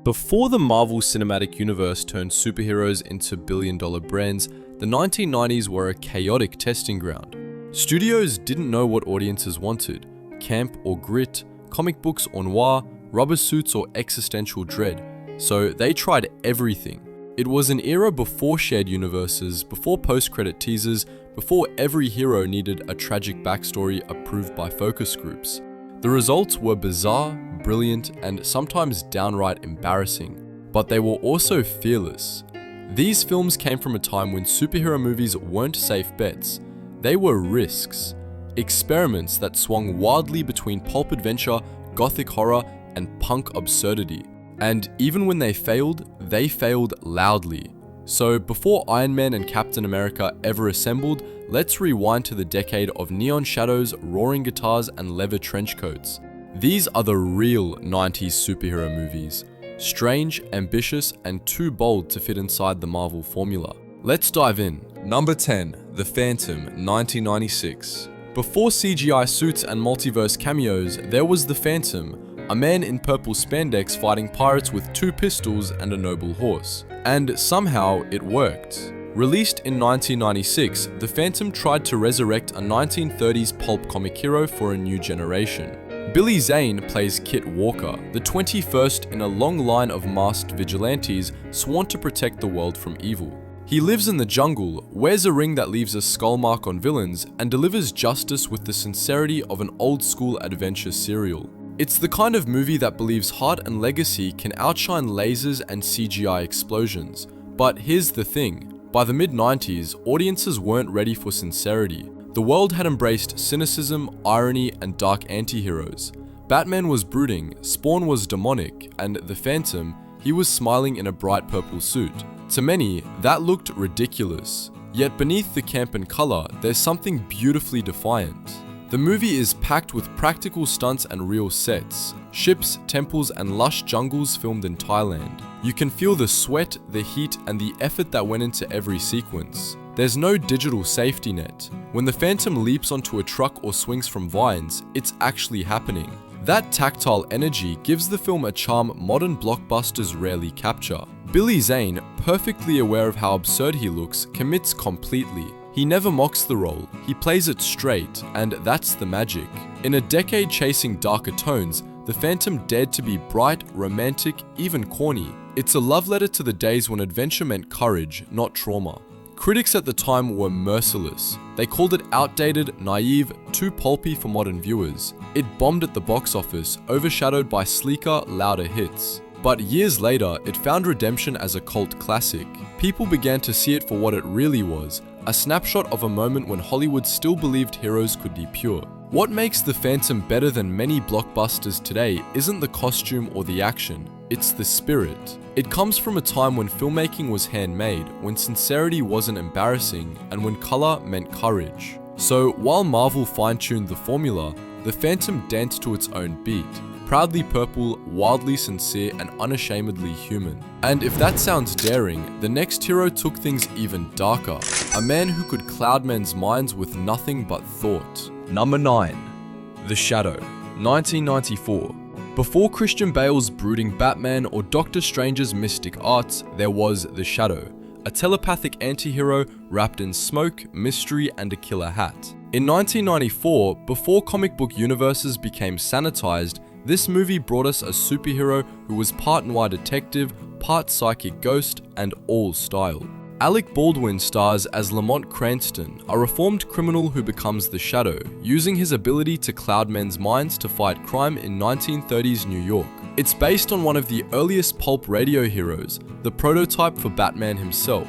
Before the Marvel Cinematic Universe turned superheroes into billion-dollar brands, the 1990s were a chaotic testing ground. Studios didn't know what audiences wanted: camp or grit, comic books or noir, rubber suits or existential dread. So they tried everything. It was an era before shared universes, before post-credit teasers, before every hero needed a tragic backstory approved by focus groups. The results were bizarre, brilliant, and sometimes downright embarrassing, but they were also fearless. These films came from a time when superhero movies weren't safe bets. They were risks, experiments that swung wildly between pulp adventure, gothic horror, and punk absurdity. And even when they failed loudly. So before Iron Man and Captain America ever assembled, let's rewind to the decade of neon shadows, roaring guitars, and leather trench coats. These are the real 90s superhero movies. Strange, ambitious, and too bold to fit inside the Marvel formula. Let's dive in. Number 10, The Phantom, 1996. Before CGI suits and multiverse cameos, there was The Phantom, a man in purple spandex fighting pirates with 2 pistols and a noble horse. And somehow it worked. Released in 1996, The Phantom tried to resurrect a 1930s pulp comic hero for a new generation. Billy Zane plays Kit Walker, the 21st in a long line of masked vigilantes sworn to protect the world from evil. He lives in the jungle, wears a ring that leaves a skull mark on villains, and delivers justice with the sincerity of an old-school adventure serial. It's the kind of movie that believes heart and legacy can outshine lasers and CGI explosions. But here's the thing, by the mid-90s, audiences weren't ready for sincerity. The world had embraced cynicism, irony, and dark anti-heroes. Batman was brooding, Spawn was demonic, and The Phantom, he was smiling in a bright purple suit. To many, that looked ridiculous. Yet beneath the camp and color, there's something beautifully defiant. The movie is packed with practical stunts and real sets. Ships, temples, and lush jungles filmed in Thailand. You can feel the sweat, the heat, and the effort that went into every sequence. There's no digital safety net. When the Phantom leaps onto a truck or swings from vines, it's actually happening. That tactile energy gives the film a charm modern blockbusters rarely capture. Billy Zane, perfectly aware of how absurd he looks, commits completely. He never mocks the role, he plays it straight, and that's the magic. In a decade chasing darker tones, The Phantom dared to be bright, romantic, even corny. It's a love letter to the days when adventure meant courage, not trauma. Critics at the time were merciless. They called it outdated, naive, too pulpy for modern viewers. It bombed at the box office, overshadowed by sleeker, louder hits. But years later, it found redemption as a cult classic. People began to see it for what it really was, a snapshot of a moment when Hollywood still believed heroes could be pure. What makes The Phantom better than many blockbusters today isn't the costume or the action, it's the spirit. It comes from a time when filmmaking was handmade, when sincerity wasn't embarrassing, and when color meant courage. So while Marvel fine-tuned the formula, The Phantom danced to its own beat. Proudly purple, wildly sincere, and unashamedly human. And if that sounds daring, the next hero took things even darker. A man who could cloud men's minds with nothing but thought. Number 9. The Shadow, 1994. Before Christian Bale's brooding Batman or Doctor Strange's mystic arts, there was The Shadow, a telepathic anti-hero wrapped in smoke, mystery, and a killer hat. In 1994, before comic book universes became sanitized, this movie brought us a superhero who was part noir detective, part psychic ghost, and all style. Alec Baldwin stars as Lamont Cranston, a reformed criminal who becomes the Shadow, using his ability to cloud men's minds to fight crime in 1930s New York. It's based on one of the earliest pulp radio heroes, the prototype for Batman himself,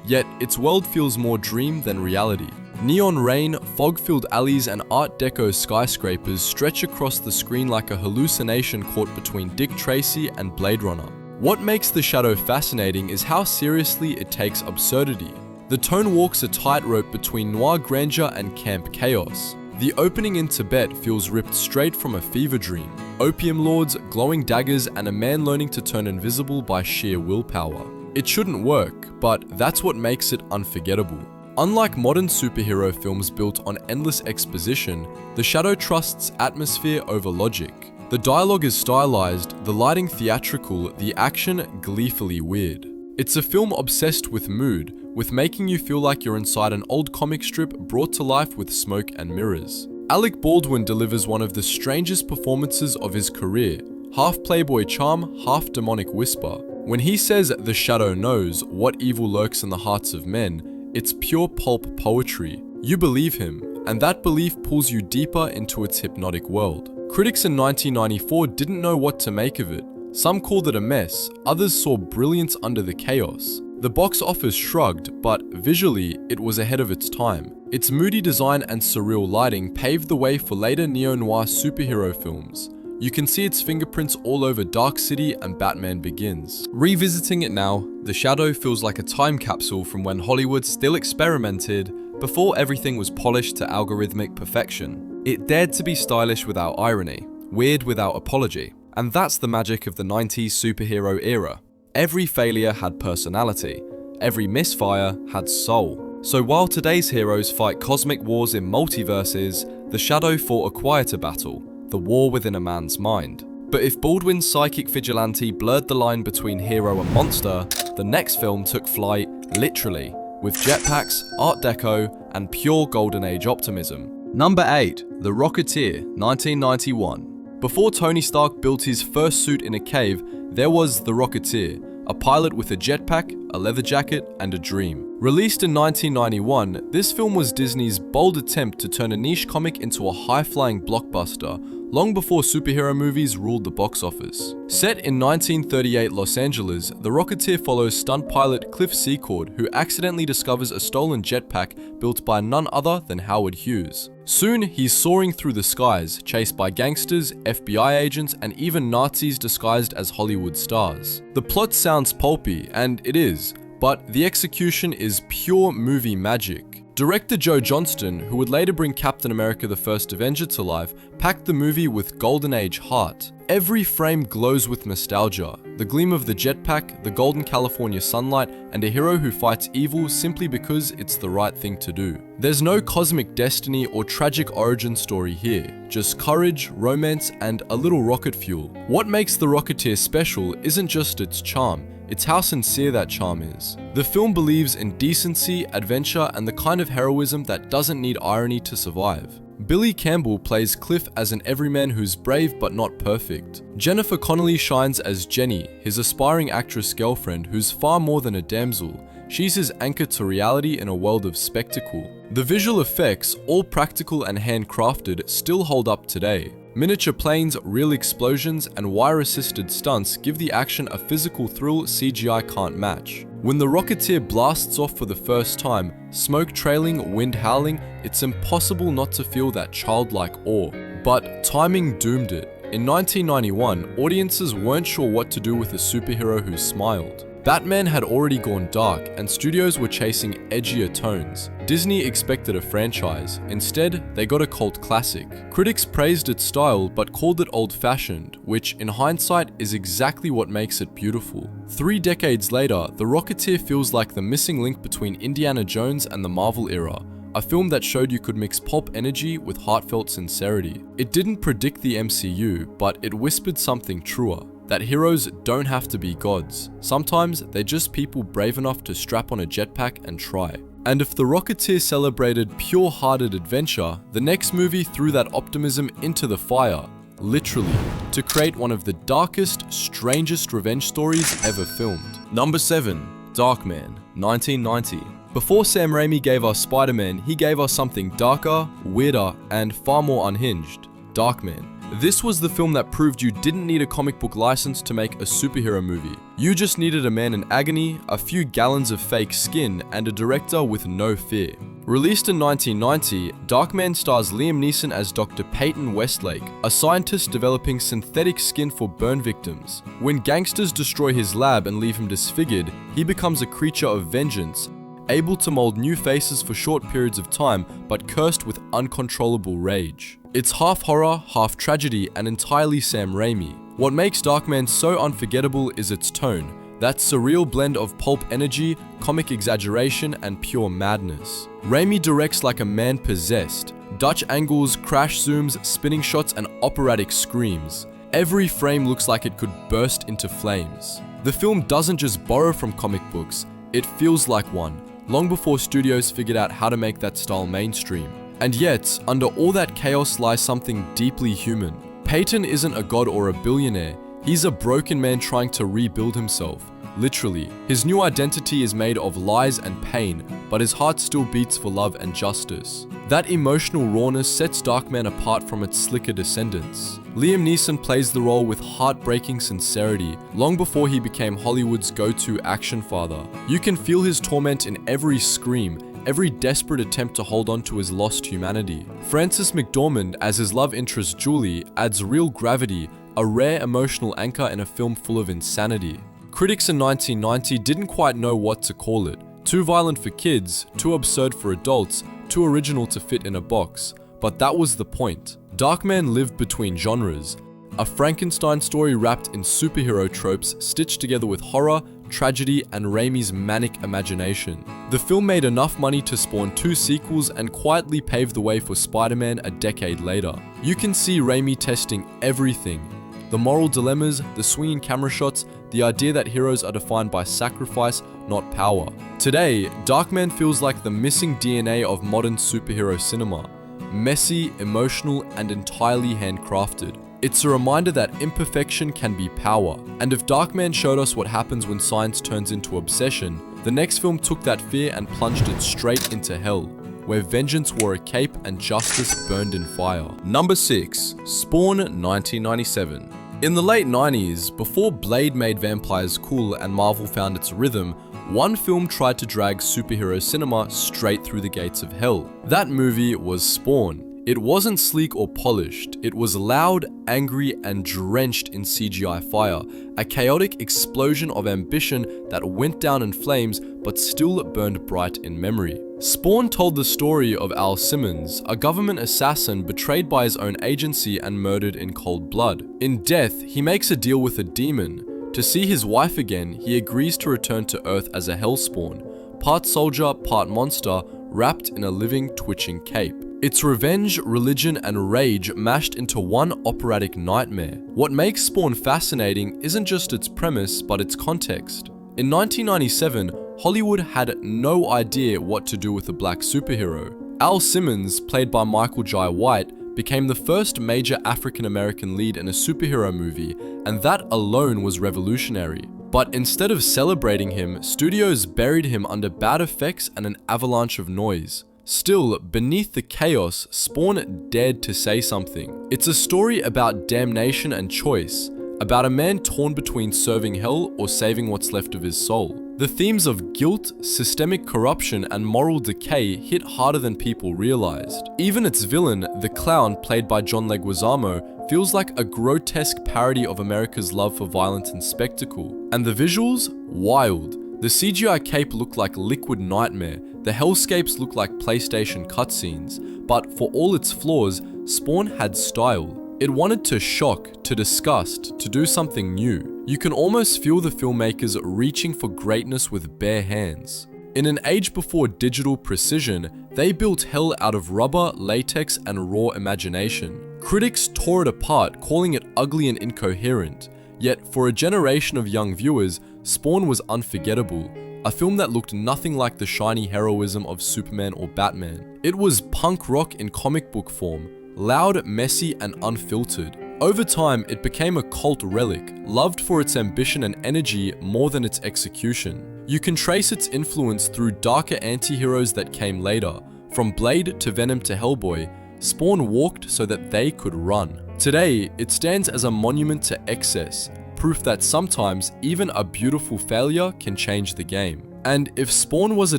yet its world feels more dream than reality. Neon rain, fog-filled alleys, and Art Deco skyscrapers stretch across the screen like a hallucination caught between Dick Tracy and Blade Runner. What makes The Shadow fascinating is how seriously it takes absurdity. The tone walks a tightrope between noir grandeur and camp chaos. The opening in Tibet feels ripped straight from a fever dream. Opium lords, glowing daggers, and a man learning to turn invisible by sheer willpower. It shouldn't work, but that's what makes it unforgettable. Unlike modern superhero films built on endless exposition, The Shadow trusts atmosphere over logic. The dialogue is stylized, the lighting theatrical, the action gleefully weird. It's a film obsessed with mood, with making you feel like you're inside an old comic strip brought to life with smoke and mirrors. Alec Baldwin delivers one of the strangest performances of his career, half playboy charm, half demonic whisper. When he says the shadow knows what evil lurks in the hearts of men, it's pure pulp poetry. You believe him, and that belief pulls you deeper into its hypnotic world. Critics in 1994 didn't know what to make of it. Some called it a mess, others saw brilliance under the chaos. The box office shrugged, but visually, it was ahead of its time. Its moody design and surreal lighting paved the way for later neo-noir superhero films. You can see its fingerprints all over Dark City and Batman Begins. Revisiting it now, The Shadow feels like a time capsule from when Hollywood still experimented before everything was polished to algorithmic perfection. It dared to be stylish without irony, weird without apology. And that's the magic of the 90s superhero era. Every failure had personality. Every misfire had soul. So while today's heroes fight cosmic wars in multiverses, The Shadow fought a quieter battle, the war within a man's mind. But if Baldwin's psychic vigilante blurred the line between hero and monster, the next film took flight, literally, with jetpacks, Art Deco, and pure Golden Age optimism. Number 8. The Rocketeer, 1991. Before Tony Stark built his first suit in a cave, there was The Rocketeer, a pilot with a jetpack, a leather jacket, and a dream. Released in 1991, this film was Disney's bold attempt to turn a niche comic into a high-flying blockbuster, long before superhero movies ruled the box office. Set in 1938 Los Angeles, The Rocketeer follows stunt pilot Cliff Secord, who accidentally discovers a stolen jetpack built by none other than Howard Hughes. Soon, he's soaring through the skies, chased by gangsters, FBI agents, and even Nazis disguised as Hollywood stars. The plot sounds pulpy, and it is, but the execution is pure movie magic. Director Joe Johnston, who would later bring Captain America: The First Avenger to life, packed the movie with Golden Age heart. Every frame glows with nostalgia, the gleam of the jetpack, the golden California sunlight, and a hero who fights evil simply because it's the right thing to do. There's no cosmic destiny or tragic origin story here, just courage, romance, and a little rocket fuel. What makes The Rocketeer special isn't just its charm, it's how sincere that charm is. The film believes in decency, adventure, and the kind of heroism that doesn't need irony to survive. Billy Campbell plays Cliff as an everyman who's brave but not perfect. Jennifer Connelly shines as Jenny, his aspiring actress girlfriend who's far more than a damsel. She's his anchor to reality in a world of spectacle. The visual effects, all practical and handcrafted, still hold up today. Miniature planes, real explosions, and wire-assisted stunts give the action a physical thrill CGI can't match. When the Rocketeer blasts off for the first time, smoke trailing, wind howling, it's impossible not to feel that childlike awe. But timing doomed it. In 1991, audiences weren't sure what to do with a superhero who smiled. Batman had already gone dark, and studios were chasing edgier tones. Disney expected a franchise. Instead, they got a cult classic. Critics praised its style, but called it old-fashioned, which, in hindsight, is exactly what makes it beautiful. 3 decades later, The Rocketeer feels like the missing link between Indiana Jones and the Marvel era. A film that showed you could mix pulp energy with heartfelt sincerity. It didn't predict the MCU, but it whispered something truer. That heroes don't have to be gods. Sometimes they're just people brave enough to strap on a jetpack and try. And if The Rocketeer celebrated pure-hearted adventure, the next movie threw that optimism into the fire, literally, to create one of the darkest, strangest revenge stories ever filmed. Number 7. Darkman, 1990. Before Sam Raimi gave us Spider-Man, he gave us something darker, weirder, and far more unhinged. Darkman. This was the film that proved you didn't need a comic book license to make a superhero movie. You just needed a man in agony, a few gallons of fake skin, and a director with no fear. Released in 1990, Darkman stars Liam Neeson as Dr. Peyton Westlake, a scientist developing synthetic skin for burn victims. When gangsters destroy his lab and leave him disfigured, he becomes a creature of vengeance, able to mold new faces for short periods of time, but cursed with uncontrollable rage. It's half horror, half tragedy, and entirely Sam Raimi. What makes Darkman so unforgettable is its tone, that surreal blend of pulp energy, comic exaggeration, and pure madness. Raimi directs like a man possessed. Dutch angles, crash zooms, spinning shots, and operatic screams. Every frame looks like it could burst into flames. The film doesn't just borrow from comic books, it feels like one, long before studios figured out how to make that style mainstream. And yet, under all that chaos lies something deeply human. Peyton isn't a god or a billionaire, he's a broken man trying to rebuild himself. Literally. His new identity is made of lies and pain, but his heart still beats for love and justice. That emotional rawness sets Darkman apart from its slicker descendants. Liam Neeson plays the role with heartbreaking sincerity, long before he became Hollywood's go-to action father. You can feel his torment in every scream, every desperate attempt to hold on to his lost humanity. Frances McDormand as his love interest Julie adds real gravity, a rare emotional anchor in a film full of insanity. Critics in 1990 didn't quite know what to call it. Too violent for kids, too absurd for adults, too original to fit in a box. But that was the point. Darkman lived between genres. A Frankenstein story wrapped in superhero tropes stitched together with horror, tragedy, and Raimi's manic imagination. The film made enough money to spawn 2 sequels and quietly pave the way for Spider-Man a decade later. You can see Raimi testing everything. The moral dilemmas, the swinging camera shots, the idea that heroes are defined by sacrifice, not power. Today, Darkman feels like the missing DNA of modern superhero cinema. Messy, emotional, and entirely handcrafted. It's a reminder that imperfection can be power. And if Darkman showed us what happens when science turns into obsession, the next film took that fear and plunged it straight into hell, where vengeance wore a cape and justice burned in fire. Number 6. Spawn 1997. In the late 90s, before Blade made vampires cool and Marvel found its rhythm, one film tried to drag superhero cinema straight through the gates of hell. That movie was Spawn. It wasn't sleek or polished, it was loud, angry, and drenched in CGI fire, a chaotic explosion of ambition that went down in flames but still burned bright in memory. Spawn told the story of Al Simmons, a government assassin betrayed by his own agency and murdered in cold blood. In death, he makes a deal with a demon. To see his wife again, he agrees to return to Earth as a hellspawn, part soldier, part monster, wrapped in a living, twitching cape. It's revenge, religion, and rage mashed into one operatic nightmare. What makes Spawn fascinating isn't just its premise, but its context. In 1997, Hollywood had no idea what to do with a black superhero. Al Simmons, played by Michael Jai White, became the first major African-American lead in a superhero movie, and that alone was revolutionary. But instead of celebrating him, studios buried him under bad effects and an avalanche of noise. Still, beneath the chaos, Spawn dared to say something. It's a story about damnation and choice, about a man torn between serving hell or saving what's left of his soul. The themes of guilt, systemic corruption, and moral decay hit harder than people realized. Even its villain, the clown played by John Leguizamo, feels like a grotesque parody of America's love for violence and spectacle. And the visuals? Wild. The CGI cape looked like liquid nightmare, the hellscapes looked like PlayStation cutscenes, but for all its flaws, Spawn had style. It wanted to shock, to disgust, to do something new. You can almost feel the filmmakers reaching for greatness with bare hands. In an age before digital precision, they built hell out of rubber, latex, and raw imagination. Critics tore it apart, calling it ugly and incoherent. Yet, for a generation of young viewers, Spawn was unforgettable, a film that looked nothing like the shiny heroism of Superman or Batman. It was punk rock in comic book form, loud, messy, and unfiltered. Over time, it became a cult relic, loved for its ambition and energy more than its execution. You can trace its influence through darker anti-heroes that came later. From Blade to Venom to Hellboy, Spawn walked so that they could run. Today, it stands as a monument to excess, proof that sometimes even a beautiful failure can change the game. And if Spawn was a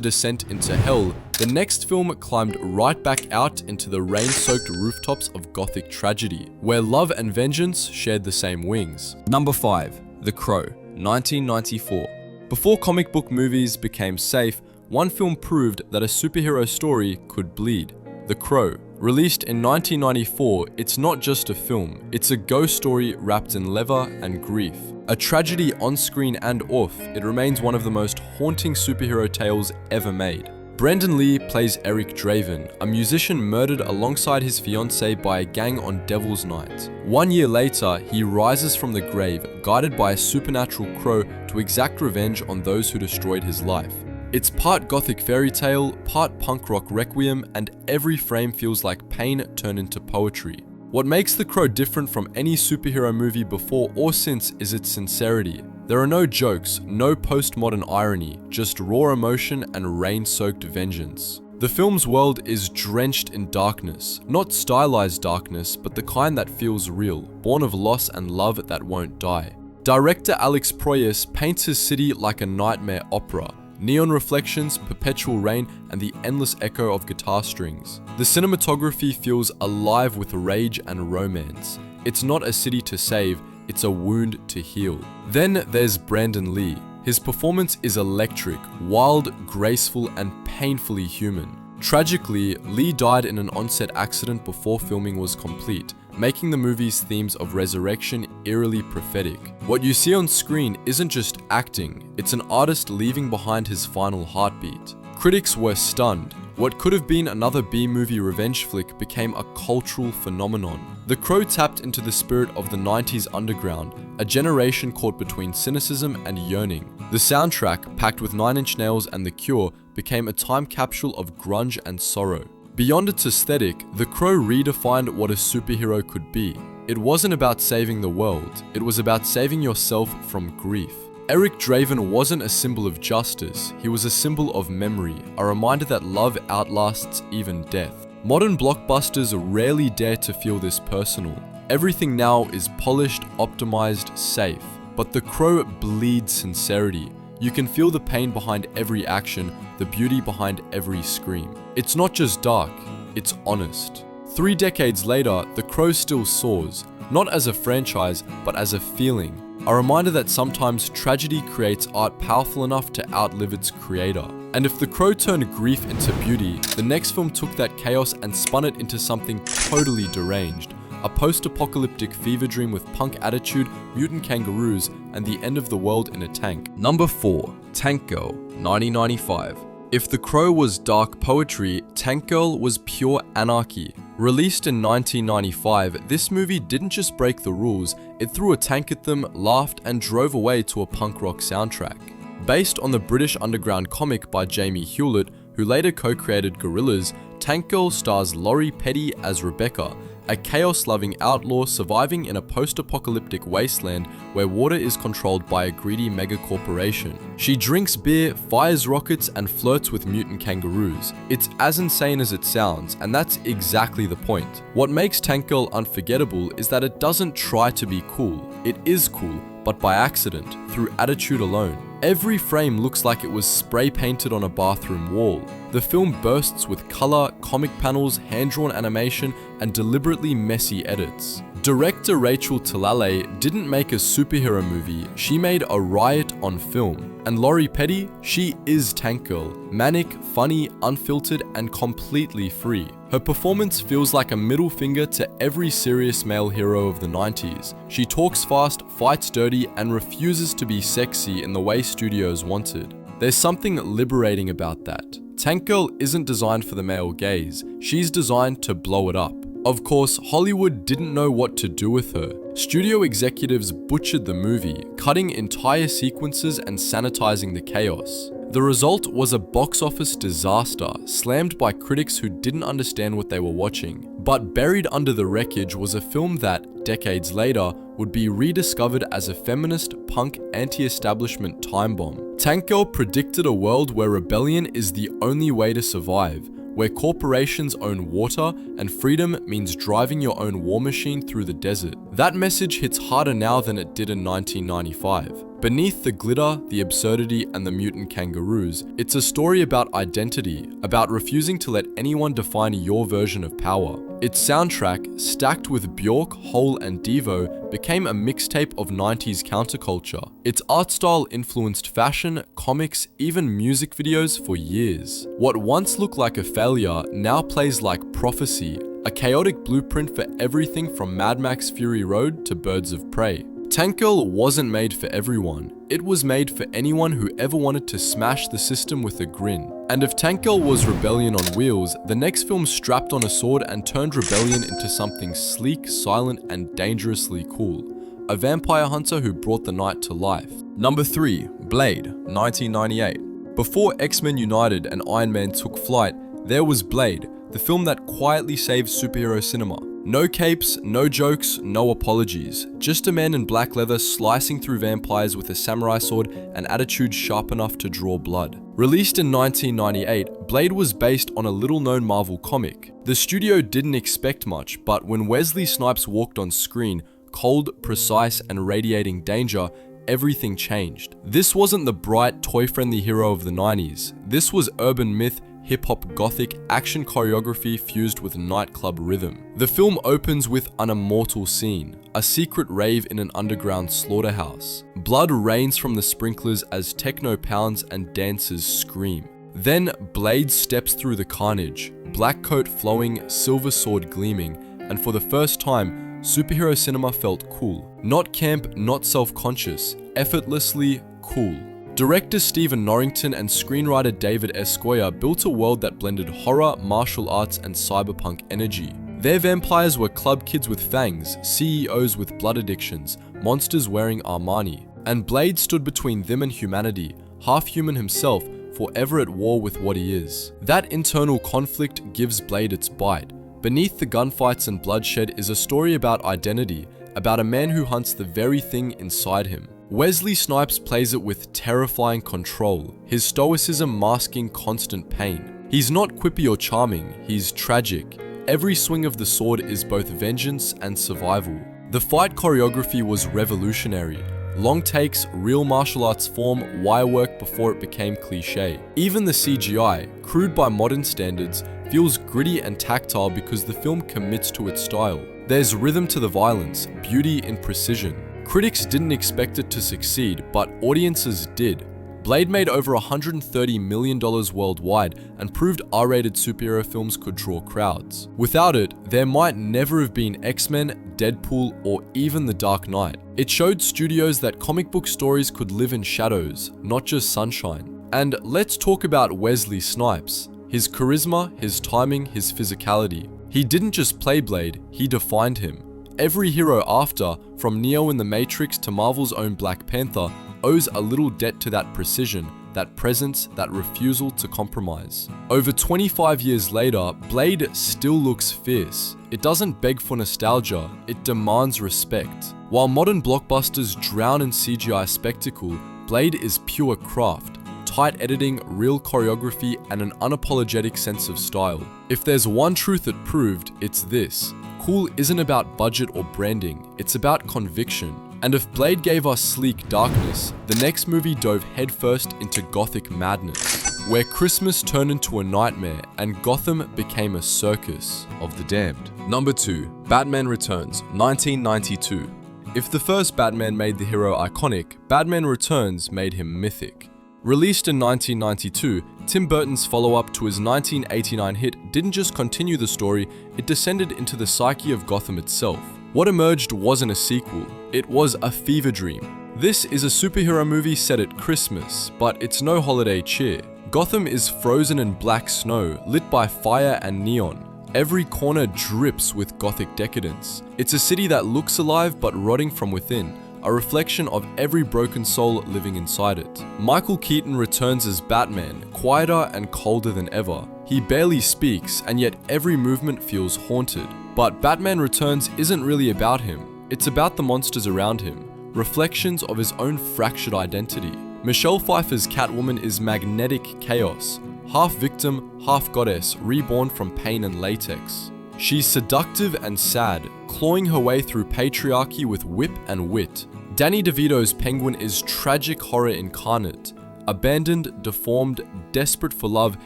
descent into hell, the next film climbed right back out into the rain-soaked rooftops of gothic tragedy, where love and vengeance shared the same wings. Number 5. The Crow, 1994. Before comic book movies became safe, one film proved that a superhero story could bleed. The Crow. Released in 1994, it's not just a film, it's a ghost story wrapped in leather and grief. A tragedy on screen and off, it remains one of the most haunting superhero tales ever made. Brandon Lee plays Eric Draven, a musician murdered alongside his fiancée by a gang on Devil's Night. 1 year later, he rises from the grave, guided by a supernatural crow to exact revenge on those who destroyed his life. It's part gothic fairy tale, part punk rock requiem, and every frame feels like pain turned into poetry. What makes The Crow different from any superhero movie before or since is its sincerity. There are no jokes, no postmodern irony, just raw emotion and rain-soaked vengeance. The film's world is drenched in darkness, not stylized darkness, but the kind that feels real, born of loss and love that won't die. Director Alex Proyas paints his city like a nightmare opera. Neon reflections, perpetual rain, and the endless echo of guitar strings. The cinematography feels alive with rage and romance. It's not a city to save, it's a wound to heal. Then there's Brandon Lee. His performance is electric, wild, graceful, and painfully human. Tragically, Lee died in an on-set accident before filming was complete, making the movie's themes of resurrection eerily prophetic. What you see on screen isn't just acting, it's an artist leaving behind his final heartbeat. Critics were stunned. What could have been another B-movie revenge flick became a cultural phenomenon. The Crow tapped into the spirit of the 90s underground, a generation caught between cynicism and yearning. The soundtrack, packed with Nine Inch Nails and The Cure, became a time capsule of grunge and sorrow. Beyond its aesthetic, The Crow redefined what a superhero could be. It wasn't about saving the world, it was about saving yourself from grief. Eric Draven wasn't a symbol of justice, he was a symbol of memory, a reminder that love outlasts even death. Modern blockbusters rarely dare to feel this personal. Everything now is polished, optimized, safe. But The Crow bleeds sincerity. You can feel the pain behind every action, the beauty behind every scream. It's not just dark, it's honest. 3 decades later, The Crow still soars, not as a franchise, but as a feeling. A reminder that sometimes tragedy creates art powerful enough to outlive its creator. And if The Crow turned grief into beauty, the next film took that chaos and spun it into something totally deranged. A post-apocalyptic fever dream with punk attitude, mutant kangaroos, and the end of the world in a tank. Number 4. Tank Girl, 1995. If The Crow was dark poetry, Tank Girl was pure anarchy. Released in 1995, this movie didn't just break the rules, it threw a tank at them, laughed, and drove away to a punk rock soundtrack. Based on the British underground comic by Jamie Hewlett, who later co-created Gorillaz, Tank Girl stars Laurie Petty as Rebecca, a chaos-loving outlaw surviving in a post-apocalyptic wasteland where water is controlled by a greedy megacorporation. She drinks beer, fires rockets, and flirts with mutant kangaroos. It's as insane as it sounds, and that's exactly the point. What makes Tank Girl unforgettable is that it doesn't try to be cool. It is cool, but by accident, through attitude alone. Every frame looks like it was spray painted on a bathroom wall. The film bursts with color, comic panels, hand-drawn animation, and deliberately messy edits. Director Rachel Talalay didn't make a superhero movie, she made a riot on film. And Laurie Petty, she is Tank Girl. Manic, funny, unfiltered, and completely free. Her performance feels like a middle finger to every serious male hero of the 90s. She talks fast, fights dirty, and refuses to be sexy in the way studios wanted. There's something liberating about that. Tank Girl isn't designed for the male gaze, she's designed to blow it up. Of course, Hollywood didn't know what to do with her. Studio executives butchered the movie, cutting entire sequences and sanitizing the chaos. The result was a box office disaster, slammed by critics who didn't understand what they were watching. But buried under the wreckage was a film that, decades later, would be rediscovered as a feminist, punk, anti-establishment time bomb. Tank Girl predicted a world where rebellion is the only way to survive, where corporations own water and freedom means driving your own war machine through the desert. That message hits harder now than it did in 1995. Beneath the glitter, the absurdity, and the mutant kangaroos, it's a story about identity, about refusing to let anyone define your version of power. Its soundtrack, stacked with Bjork, Hole, and Devo, became a mixtape of 90s counterculture. Its art style influenced fashion, comics, even music videos for years. What once looked like a failure now plays like prophecy, a chaotic blueprint for everything from Mad Max Fury Road to Birds of Prey. Tank Girl wasn't made for everyone. It was made for anyone who ever wanted to smash the system with a grin. And if Tank Girl was rebellion on wheels, the next film strapped on a sword and turned rebellion into something sleek, silent, and dangerously cool. A vampire hunter who brought the night to life. Number 3. Blade, 1998. Before X-Men United and Iron Man took flight, there was Blade, the film that quietly saved superhero cinema. No capes, no jokes, no apologies. Just a man in black leather slicing through vampires with a samurai sword and attitude sharp enough to draw blood. Released in 1998, Blade was based on a little-known Marvel comic. The studio didn't expect much, but when Wesley Snipes walked on screen, cold, precise, and radiating danger, everything changed. This wasn't the bright, toy-friendly hero of the 90s. This was urban myth, hip-hop gothic action choreography fused with nightclub rhythm. The film opens with an immortal scene, a secret rave in an underground slaughterhouse. Blood rains from the sprinklers as techno pounds and dancers scream. Then Blade steps through the carnage, black coat flowing, silver sword gleaming, and for the first time, superhero cinema felt cool. Not camp, not self-conscious, effortlessly cool. Director Stephen Norrington and screenwriter David S. Goyer built a world that blended horror, martial arts, and cyberpunk energy. Their vampires were club kids with fangs, CEOs with blood addictions, monsters wearing Armani. And Blade stood between them and humanity, half human himself, forever at war with what he is. That internal conflict gives Blade its bite. Beneath the gunfights and bloodshed is a story about identity, about a man who hunts the very thing inside him. Wesley Snipes plays it with terrifying control, his stoicism masking constant pain. He's not quippy or charming, he's tragic. Every swing of the sword is both vengeance and survival. The fight choreography was revolutionary. Long takes, real martial arts form, wirework before it became cliche. Even the CGI, crude by modern standards, feels gritty and tactile because the film commits to its style. There's rhythm to the violence, beauty in precision. Critics didn't expect it to succeed, but audiences did. Blade made over $130 million worldwide and proved R-rated superhero films could draw crowds. Without it, there might never have been X-Men, Deadpool, or even The Dark Knight. It showed studios that comic book stories could live in shadows, not just sunshine. And let's talk about Wesley Snipes. His charisma, his timing, his physicality. He didn't just play Blade, he defined him. Every hero after, from Neo in The Matrix to Marvel's own Black Panther, owes a little debt to that precision, that presence, that refusal to compromise. Over 25 years later, Blade still looks fierce. It doesn't beg for nostalgia, it demands respect. While modern blockbusters drown in CGI spectacle, Blade is pure craft. Tight editing, real choreography, and an unapologetic sense of style. If there's one truth it proved, it's this. Cool isn't about budget or branding, it's about conviction. And if Blade gave us sleek darkness, the next movie dove headfirst into gothic madness, where Christmas turned into a nightmare and Gotham became a circus of the damned. Number 2. Batman Returns, 1992. If the first Batman made the hero iconic, Batman Returns made him mythic. Released in 1992, Tim Burton's follow-up to his 1989 hit didn't just continue the story, it descended into the psyche of Gotham itself. What emerged wasn't a sequel, it was a fever dream. This is a superhero movie set at Christmas, but it's no holiday cheer. Gotham is frozen in black snow, lit by fire and neon. Every corner drips with gothic decadence. It's a city that looks alive but rotting from within, a reflection of every broken soul living inside it. Michael Keaton returns as Batman, quieter and colder than ever. He barely speaks, and yet every movement feels haunted. But Batman Returns isn't really about him. It's about the monsters around him, reflections of his own fractured identity. Michelle Pfeiffer's Catwoman is magnetic chaos, half victim, half goddess, reborn from pain and latex. She's seductive and sad, clawing her way through patriarchy with whip and wit. Danny DeVito's Penguin is tragic horror incarnate, abandoned, deformed, desperate for love,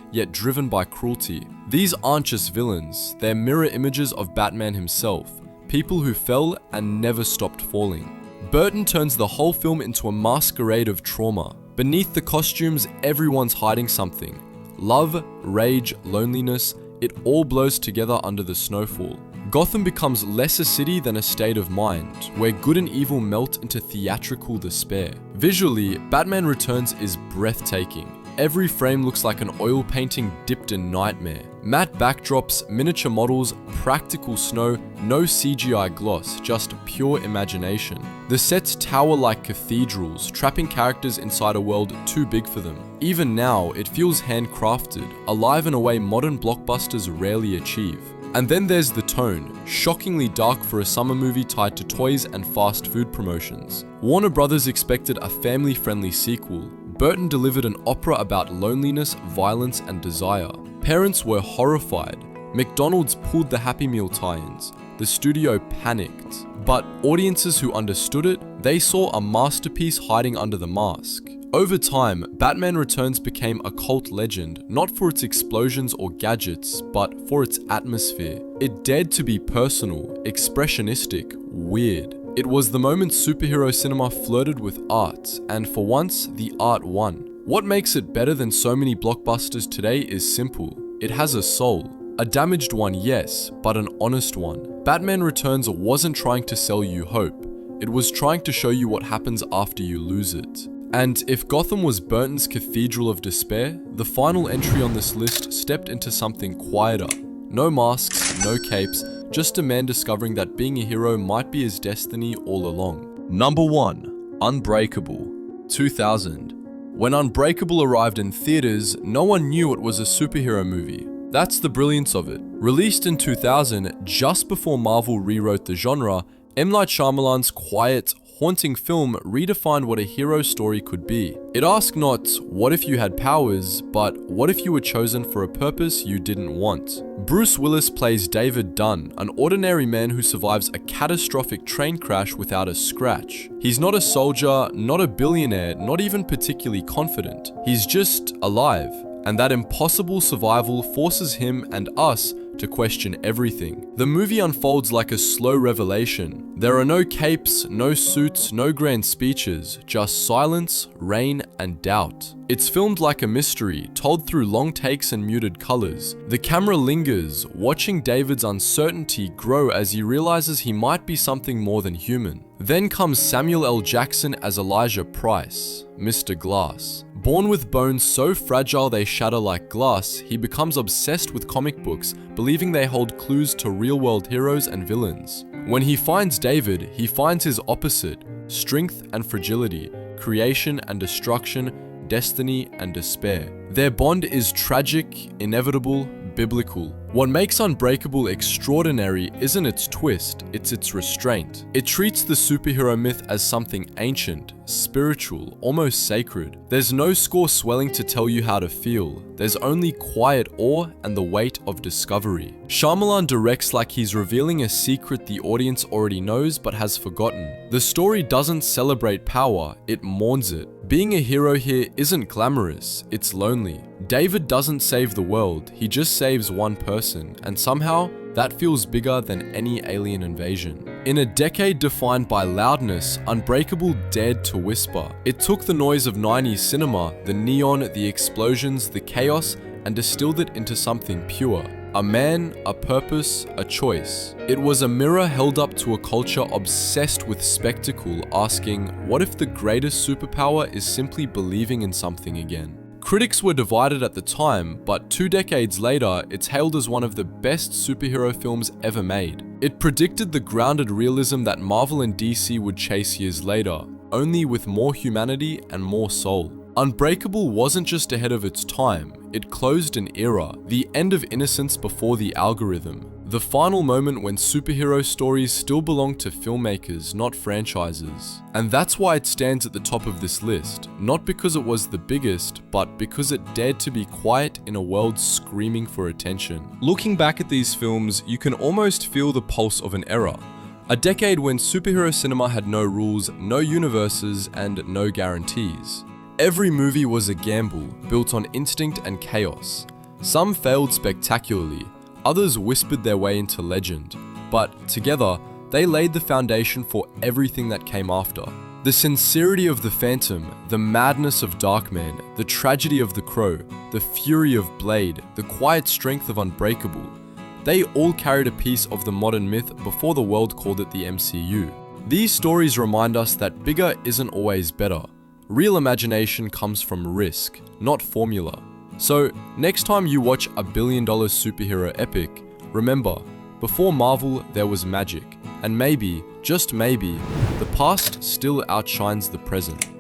yet driven by cruelty. These aren't just villains, they're mirror images of Batman himself, people who fell and never stopped falling. Burton turns the whole film into a masquerade of trauma. Beneath the costumes, everyone's hiding something. Love, rage, loneliness, it all blows together under the snowfall. Gotham becomes less a city than a state of mind, where good and evil melt into theatrical despair. Visually, Batman Returns is breathtaking. Every frame looks like an oil painting dipped in nightmare. Matte backdrops, miniature models, practical snow, no CGI gloss, just pure imagination. The sets tower like cathedrals, trapping characters inside a world too big for them. Even now, it feels handcrafted, alive in a way modern blockbusters rarely achieve. And then there's the tone, shockingly dark for a summer movie tied to toys and fast food promotions. Warner Brothers expected a family-friendly sequel. Burton delivered an opera about loneliness, violence, and desire. Parents were horrified. McDonald's pulled the Happy Meal tie-ins. The studio panicked. But audiences who understood it, they saw a masterpiece hiding under the mask. Over time, Batman Returns became a cult legend, not for its explosions or gadgets, but for its atmosphere. It dared to be personal, expressionistic, weird. It was the moment superhero cinema flirted with art, and for once, the art won. What makes it better than so many blockbusters today is simple. It has a soul. A damaged one, yes, but an honest one. Batman Returns wasn't trying to sell you hope. It was trying to show you what happens after you lose it. And if Gotham was Burton's cathedral of despair, the final entry on this list stepped into something quieter. No masks, no capes, just a man discovering that being a hero might be his destiny all along. Number 1. Unbreakable, 2000. When Unbreakable arrived in theaters, no one knew it was a superhero movie. That's the brilliance of it. Released in 2000, just before Marvel rewrote the genre, M. Night Shyamalan's quiet, haunting film redefined what a hero story could be. It asked not, what if you had powers, but what if you were chosen for a purpose you didn't want? Bruce Willis plays David Dunn, an ordinary man who survives a catastrophic train crash without a scratch. He's not a soldier, not a billionaire, not even particularly confident. He's just alive. And that impossible survival forces him and us to question everything. The movie unfolds like a slow revelation. There are no capes, no suits, no grand speeches, just silence, rain, and doubt. It's filmed like a mystery, told through long takes and muted colors. The camera lingers, watching David's uncertainty grow as he realizes he might be something more than human. Then comes Samuel L. Jackson as Elijah Price, Mr. Glass. Born with bones so fragile they shatter like glass, he becomes obsessed with comic books, believing they hold clues to real-world heroes and villains. When he finds David, he finds his opposite, strength and fragility, creation and destruction, destiny and despair. Their bond is tragic, inevitable, biblical. What makes Unbreakable extraordinary isn't its twist, it's its restraint. It treats the superhero myth as something ancient, spiritual, almost sacred. There's no score swelling to tell you how to feel. There's only quiet awe and the weight of discovery. Shyamalan directs like he's revealing a secret the audience already knows but has forgotten. The story doesn't celebrate power, it mourns it. Being a hero here isn't glamorous, it's lonely. David doesn't save the world, he just saves one person, and somehow, that feels bigger than any alien invasion. In a decade defined by loudness, Unbreakable dared to whisper. It took the noise of 90s cinema, the neon, the explosions, the chaos, and distilled it into something pure. A man, a purpose, a choice. It was a mirror held up to a culture obsessed with spectacle, asking, what if the greatest superpower is simply believing in something again? Critics were divided at the time, but 2 decades later, it's hailed as one of the best superhero films ever made. It predicted the grounded realism that Marvel and DC would chase years later, only with more humanity and more soul. Unbreakable wasn't just ahead of its time, it closed an era, the end of innocence before the algorithm. The final moment when superhero stories still belong to filmmakers, not franchises. And that's why it stands at the top of this list, not because it was the biggest, but because it dared to be quiet in a world screaming for attention. Looking back at these films, you can almost feel the pulse of an era. A decade when superhero cinema had no rules, no universes, and no guarantees. Every movie was a gamble, built on instinct and chaos. Some failed spectacularly, others whispered their way into legend, but together, they laid the foundation for everything that came after. The sincerity of The Phantom, the madness of Darkman, the tragedy of The Crow, the fury of Blade, the quiet strength of Unbreakable. They all carried a piece of the modern myth before the world called it the MCU. These stories remind us that bigger isn't always better. Real imagination comes from risk, not formula. So, next time you watch a billion-dollar superhero epic, remember, before Marvel there was magic, and maybe, just maybe, the past still outshines the present.